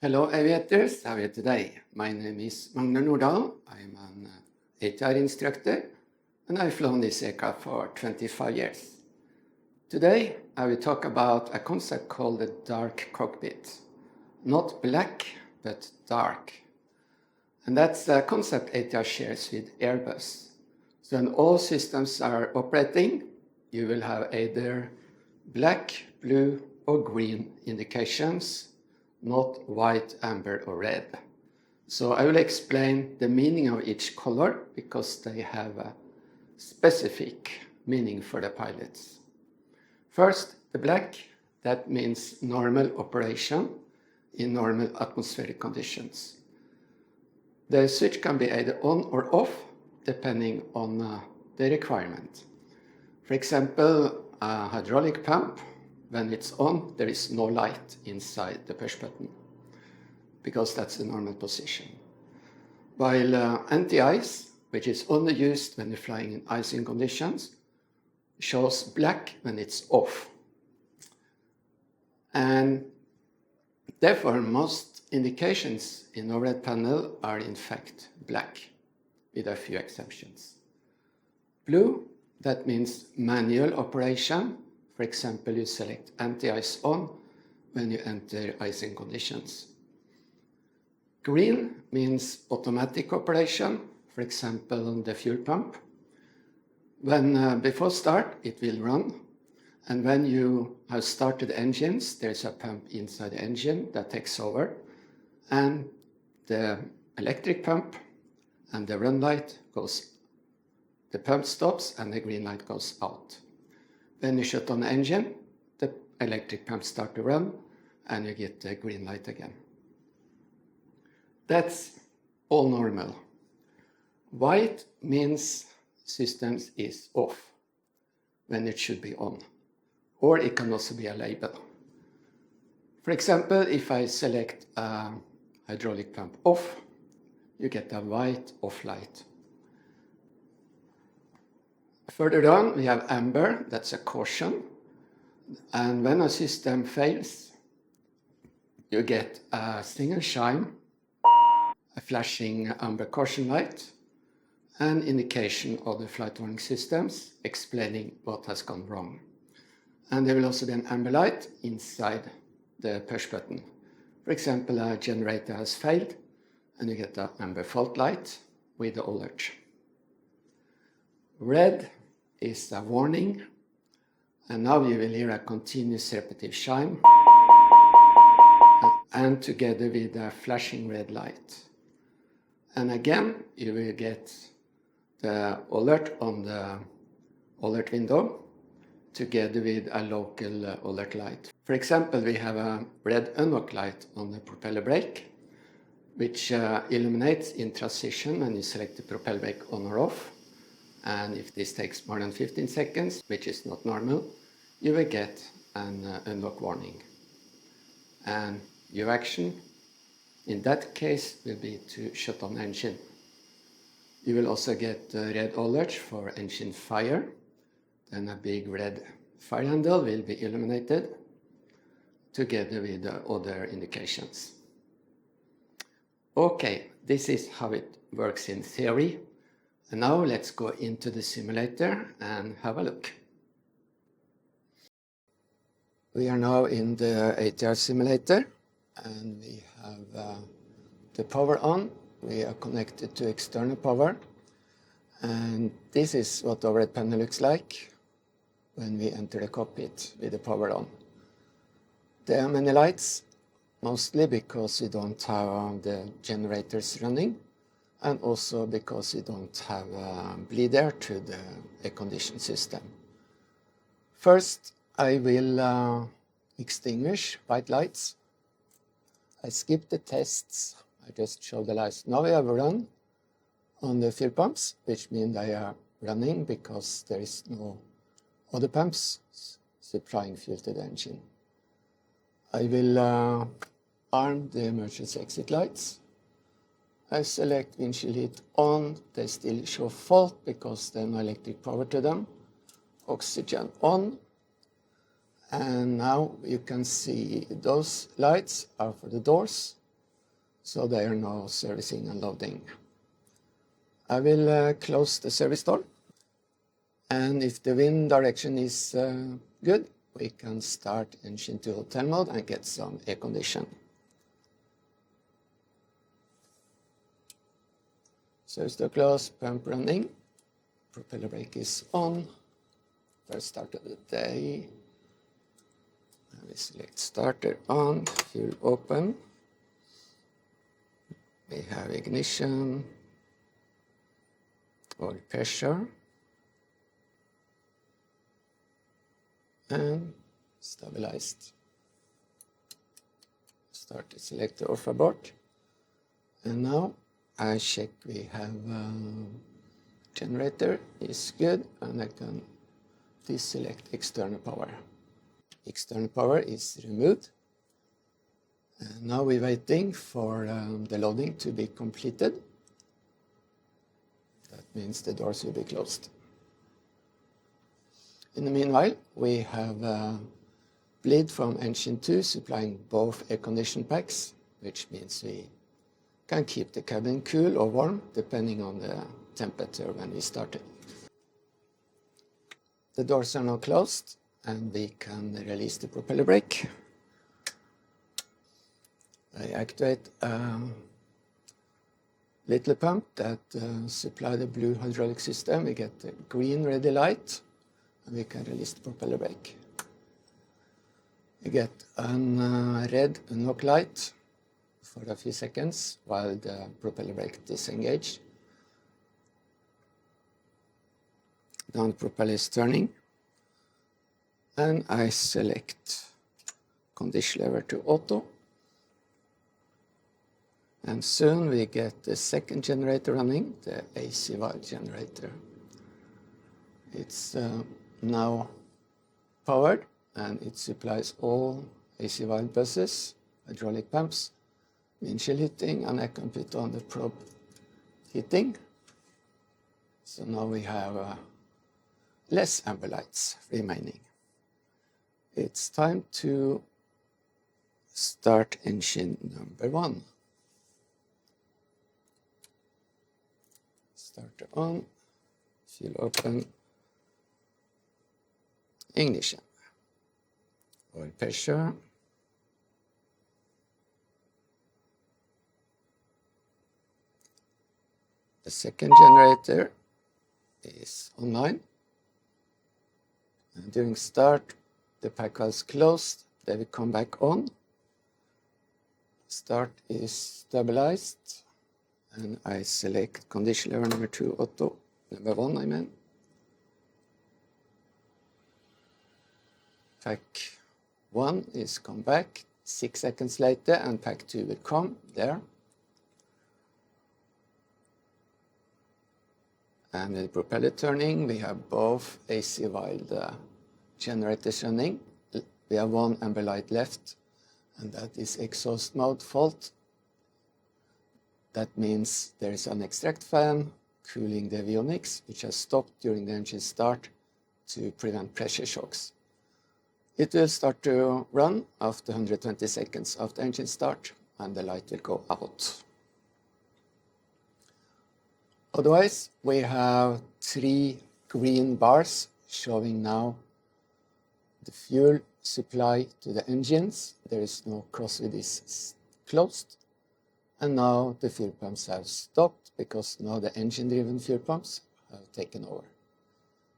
Hello aviators, how are you today? My name is Magnar Nordal. I'm an ATR instructor and I've flown this aircraft for 25 years. Today I will talk about a concept called the Dark Cockpit. Not black, but dark. And that's a concept ATR shares with Airbus. So when all systems are operating, you will have either black, blue or green indications, not white, amber or red. So I will explain the meaning of each color because they have a specific meaning for the pilots. First, the black, that means normal operation in normal atmospheric conditions. The switch can be either on or off depending on the requirement. For example, a hydraulic pump, when it's on, there is no light inside the push button because that's the normal position. While anti-ice, which is only used when you're flying in icing conditions, shows black when it's off. And therefore, most indications in overhead panel are in fact black, with a few exceptions. Blue, that means manual operation. For example, you select anti-ice on when you enter icing conditions. Green means automatic operation, for example, the fuel pump. When before start, it will run. And when you have started engines, there's a pump inside the engine that takes over. And the electric pump and the run light goes, the pump stops and the green light goes out. When you shut on the engine, the electric pump starts to run and you get the green light again. That's all normal. White means systems is off when it should be on, or it can also be a label. For example, if I select a hydraulic pump off, you get a white off light. Further down, we have amber, that's a caution. And when a system fails, you get a single chime, a flashing amber caution light, and indication of the flight warning systems explaining what has gone wrong. And there will also be an amber light inside the push button. For example, a generator has failed, and you get the amber fault light with the alert. Red is a warning, and now you will hear a continuous repetitive chime, and together with a flashing red light. And again, you will get the alert on the alert window, together with a local alert light. For example, we have a red unlock light on the propeller brake, which illuminates in transition when you select the propeller brake on or off. And if this takes more than 15 seconds, which is not normal, you will get an unlock warning. And your action in that case will be to shut on engine. You will also get red alert for engine fire. Then a big red fire handle will be illuminated together with other indications. Okay, this is how it works in theory. And now let's go into the simulator and have a look. We are now in the ATR simulator, and we have the power on. We are connected to external power, and this is what the overhead panel looks like when we enter the cockpit with the power on. There are many lights, mostly because we don't have the generators running, and also because we don't have bleed air to the air conditioning system. First, I will extinguish white lights. I skipped the tests. I just show the lights. Now we have run on the fuel pumps, which means they are running because there is no other pumps supplying fuel to the engine. I will arm the emergency exit lights. I select windshield heat on. They still show fault because there's no electric power to them. Oxygen on. And now you can see those lights are for the doors, so there are no servicing and loading. I will close the service door, and if the wind direction is good, we can start engine to hotel mode and get some air condition. Service door closed, pump running, propeller brake is on, first start of the day. We select starter on, fuel open. We have ignition, oil pressure, and stabilized. Start the selector off abort. And now I check we have generator is good, and I can deselect external power. External power is removed. And now we're waiting for the loading to be completed. That means the doors will be closed. In the meanwhile, we have bleed from engine 2 supplying both air condition packs, which means we can keep the cabin cool or warm depending on the temperature when we started. The doors are now closed, and we can release the propeller brake. I activate a little pump that supply the blue hydraulic system. We get the green ready light, and we can release the propeller brake. We get a red unlock light for a few seconds while the propeller brake disengaged. Now the propeller is turning. And I select condition lever to auto. And soon we get the second generator running, the AC valve generator. It's now powered, and it supplies all AC valve buses, hydraulic pumps, windshield heating, and I can put on the probe heating. So now we have less amber lights remaining. It's time to start engine number 1. Starter on, fuel open, ignition, oil pressure, the second generator is online, and during start the pack valves closed, they will come back on. Start is stabilized, and I select condition lever number 2 auto, number 1 I mean. Pack 1 is come back 6 seconds later, and pack 2 will come there. And with the propeller turning, we have both AC valve generators running. We have one amber light left, and that is exhaust mode fault. That means there is an extract fan cooling the avionics, which has stopped during the engine start to prevent pressure shocks. It will start to run after 120 seconds after engine start, and the light will go out. Otherwise, we have 3 green bars showing now the fuel supply to the engines. There is no crossfeed is closed. And now the fuel pumps have stopped because now the engine-driven fuel pumps have taken over.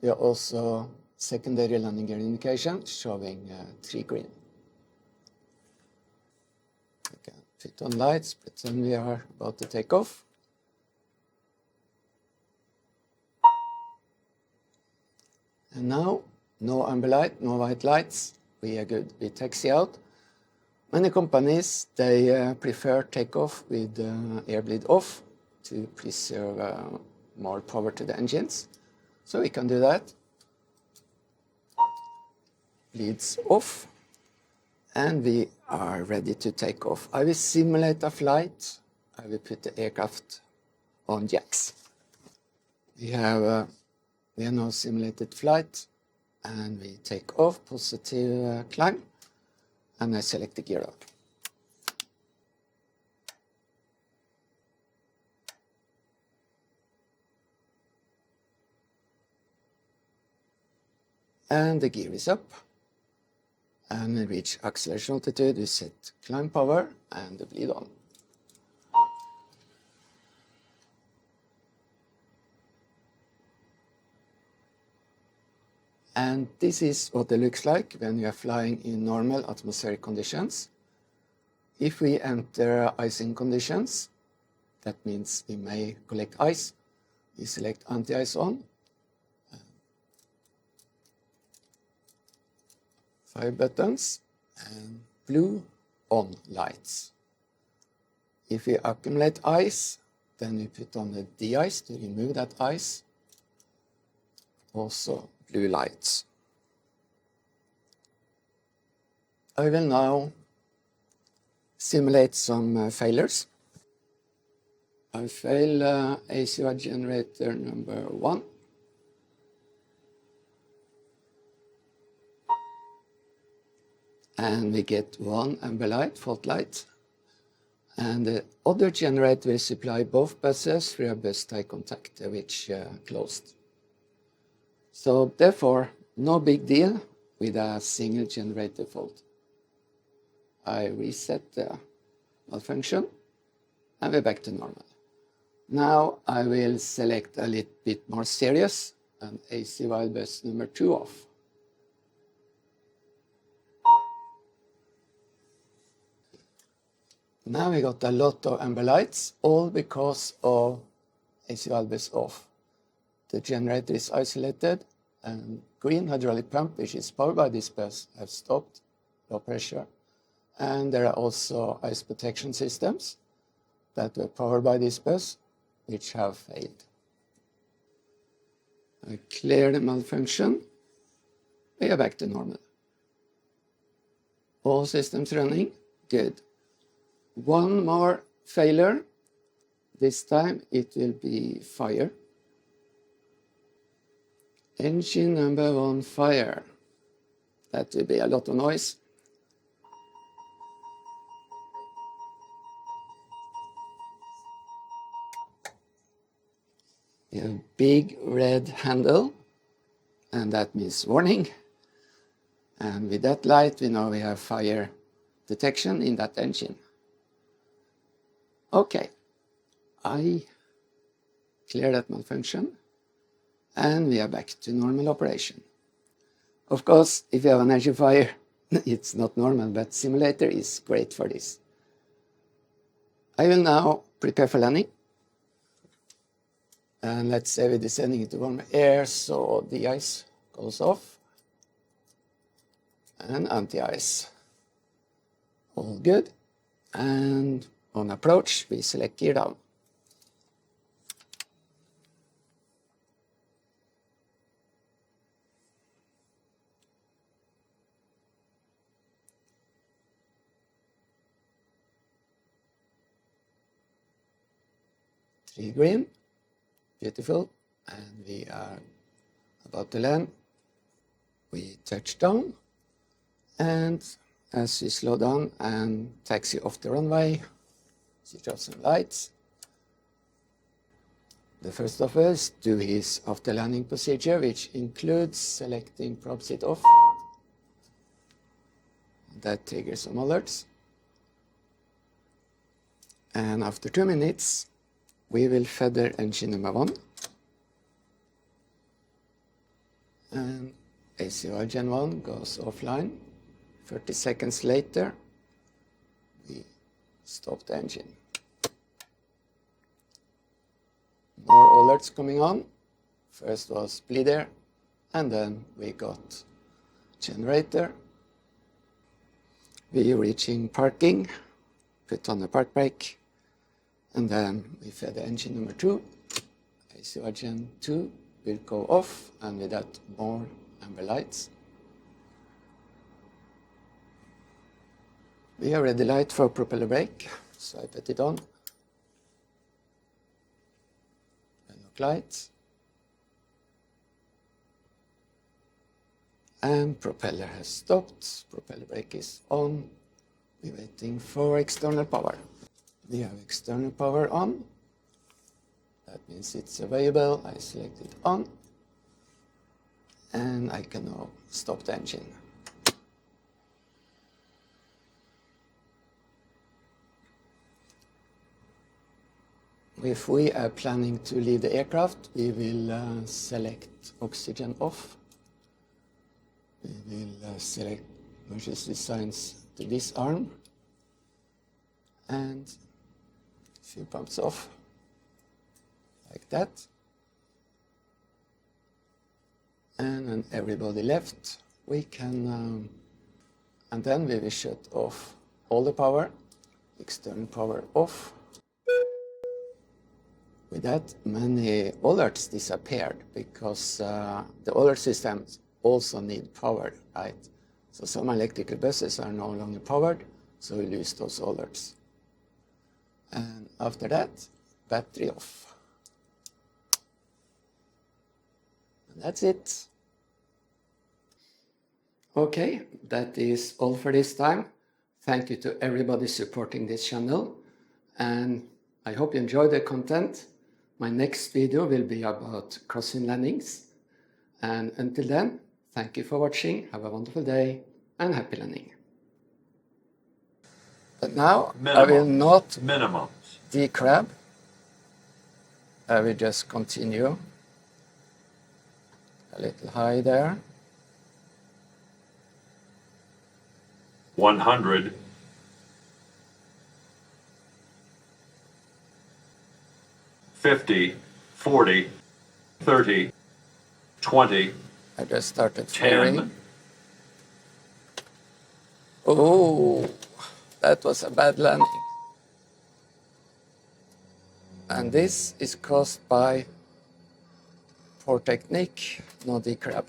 There are also secondary landing gear indication showing 3 green. We can put on lights, pretend we are about to take off. And now, no amber light, no white lights. We are good. We taxi out. Many companies, they prefer takeoff with air bleed off to preserve more power to the engines. So we can do that. Bleeds off. And we are ready to take off. I will simulate a flight. I will put the aircraft on jacks. We have now simulated flight. And we take off, positive climb. And I select the gear up. And the gear is up. And we reach acceleration altitude, we set climb power and the bleed on. And this is what it looks like when we are flying in normal atmospheric conditions. If we enter icing conditions, that means we may collect ice. We select anti-ice on. 5 buttons and blue on lights. If we accumulate ice, then we put on the de-ice to remove that ice. Also blue lights. I will now simulate some failures. I fail ACY generator number 1. And we get 1 amber light, fault light. And the other generator will supply both buses through a bus tie contact, which closed. So therefore, no big deal with a single generator fault. I reset the malfunction and we're back to normal. Now I will select a little bit more serious and ACY bus number 2 off. Now we got a lot of amber lights, all because of ACY bus off. The generator is isolated and green hydraulic pump, which is powered by this bus, have stopped, low pressure. And there are also ice protection systems that were powered by this bus, which have failed. I clear the malfunction. We are back to normal. All systems running, good. One more failure. This time it will be fire. Engine number 1 fire. That will be a lot of noise. We have a big red handle, and that means warning. And with that light, we know we have fire detection in that engine. Okay, I clear that malfunction, and we are back to normal operation. Of course, if you have an engine fire, it's not normal, but simulator is great for this. I will now prepare for landing. And let's say we're descending into warm air, so the ice goes off. And anti-ice. All good. And on approach, we select gear down. Three green, beautiful, and we are about to land. We touch down, and as we slow down and taxi off the runway, switch off some lights. The first of us do his after landing procedure, which includes selecting prop seat off. that triggers some alerts. And after 2 minutes, we will feather engine number 1. And ACR Gen 1 goes offline. 30 seconds later, we stop the engine. More alerts coming on. First was bleeder, and then we got generator. We reaching parking, put on the park brake, and then we fed the engine number 2. ACR Gen 2 will go off, and with that more amber lights. We have ready light for propeller brake, so I put it on. Look lights. And propeller has stopped, propeller brake is on. We're waiting for external power. We have external power on. That means it's available. I select it on. And I can now stop the engine. If we are planning to leave the aircraft, we will select oxygen off. We will select emergency signs to this arm and fuel pumps off, like that. And when everybody left, we can, and then we will shut off all the power, external power off. With that, many alerts disappeared because the alert systems also need power, right? So some electrical buses are no longer powered, so we lose those alerts. And after that, battery off. And that's it. Okay, that is all for this time. Thank you to everybody supporting this channel, and I hope you enjoyed the content. My next video will be about crossing landings. And until then, thank you for watching, have a wonderful day, and happy landing. But now, I will not decrab. I will just continue. A little high there. 100. 50, 40, 30, 20. I just started 10. flaring. Oh, that was a bad landing. And this is caused by poor technique, no decrab.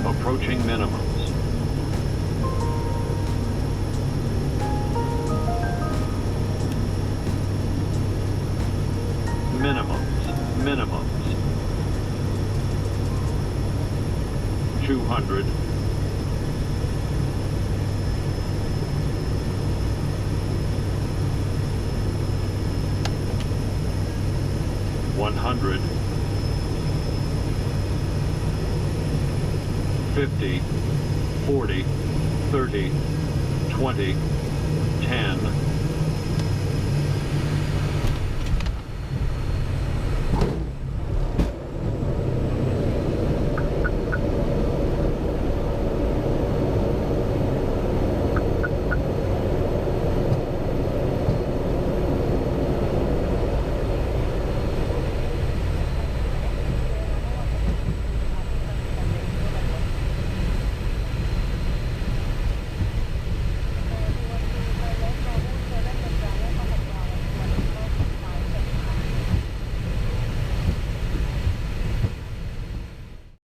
Approaching minimums. Minimums. 200. 100, 50, 40, 30, 20, 10,